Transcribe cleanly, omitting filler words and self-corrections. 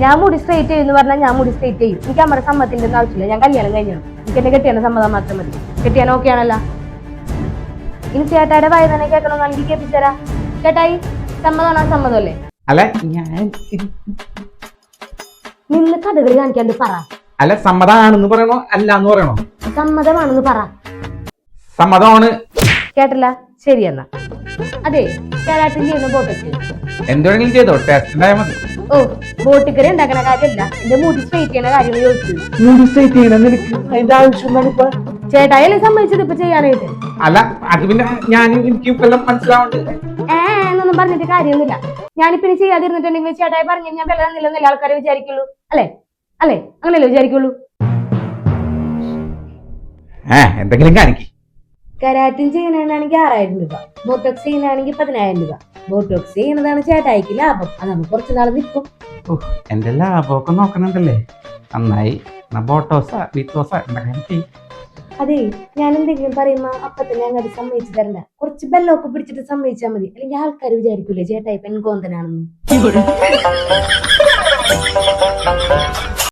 ഞാൻ മുടി സ്ട്രേറ്റ് ചെയ്യുമെന്ന് പറഞ്ഞാൽ ഞാൻ മുടി സ്ട്രേറ്റ് ചെയ്യും. എനിക്ക് അമ്മയുടെ സമ്മതത്തിന്റെ ഒന്നും ആവശ്യമില്ല. ഞാൻ കല്യാണം കഴിഞ്ഞു. എനിക്ക് എന്നെ കെട്ടിയാണ് സമ്മതം മാത്രം മതി. കെട്ടിയാൻ ഓക്കെ ആണല്ലോ. ഇനി ചേട്ടായുടെ വായ തന്നെ കേൾക്കണമെന്ന് എനിക്ക് കേൾപ്പിച്ചരാ. ചേട്ടായി സമ്മതമാണോ? സമ്മതമല്ലേ? അല്ല ഞാൻ നിന്ന് കഥകളി കാണിക്കാണ്ട് പറ. അല്ല സമ്മതമാണെന്ന് പറയണോ അല്ല എന്ന് പറയണോ? സമ്മതമാണെന്ന് പറ. സമ്മതമാണ്. കേട്ടല്ല? ശരി എന്നാ. അതെ, ചേട്ടായിട്ട് ചെയ്യുന്ന ബോട്ടൊക്കെ എന്തെങ്കിലും ചെയ്തോ, ടേസ്റ്റ് ഉണ്ടായാൽ മതി. ഓ, ബോട്ടിക്കറി ഉണ്ടാക്കണ കാര്യമല്ല, എന്റെ മുടി സ്ട്രേറ്റ് ചെയ്യണ കാര്യം ചോദിച്ചത്. മുടി സ്ട്രേറ്റ് ചെയ്യണം നിനക്ക് അതിന്റെ ആവശ്യം ഇപ്പൊ? ചേട്ടായാലും സമ്മതിച്ചത് ഇപ്പൊ ചെയ്യാനായിട്ട്. അല്ല അത് പിന്നെ ഞാൻ എനിക്ക് എല്ലാം മനസ്സിലാവുന്നുണ്ട്. എന്നൊന്നും പറഞ്ഞിട്ട് കാര്യമൊന്നുമില്ല. ഞാനിപ്പോ ഇനി ചെയ്യാതിരുന്നിട്ടുണ്ടെങ്കിൽ ചേട്ടായി പറഞ്ഞു ഞാൻ വില തന്നില്ലെന്നല്ലേ ആൾക്കാരെ വിചാരിക്കുള്ളൂ. അല്ലേ? അല്ലേ? അങ്ങനെയല്ലേ വിചാരിക്കുള്ളൂ? എന്തെങ്കിലും കാണിക്ക്. കരാറ്റിൻ ചെയ്യുന്നതാണെങ്കിൽ 6000 രൂപ, ബോട്ടോക്സ് ചെയ്യുന്നതാണെങ്കിൽ 10000 രൂപ. ബോട്ടോക്സ് ചെയ്യുന്നതാണ് ചേട്ടായിക്ക് ലാഭം. അത് നമുക്ക് കുറച്ച് നാൾ നിൽക്കും. എന്റെ ലാഭമൊക്കെ നോക്കണുണ്ടല്ലേ? നന്നായി. ബോട്ടോസ വിത്തോസ അതെ, ഞാൻ എന്തെങ്കിലും പറയുമ്പോ അപ്പൊ തന്നെ അങ്ങോട്ട് സമ്മതിച്ചു തരണ്ട. കുറച്ച് ബെല്ലൊക്കെ പിടിച്ചിട്ട് സമ്മതിച്ചാൽ മതി. അല്ലെങ്കിൽ ആൾക്കാർ വിചാരിക്കൂലേ ചേട്ടായി പെൺകോന്തനാണെന്ന്.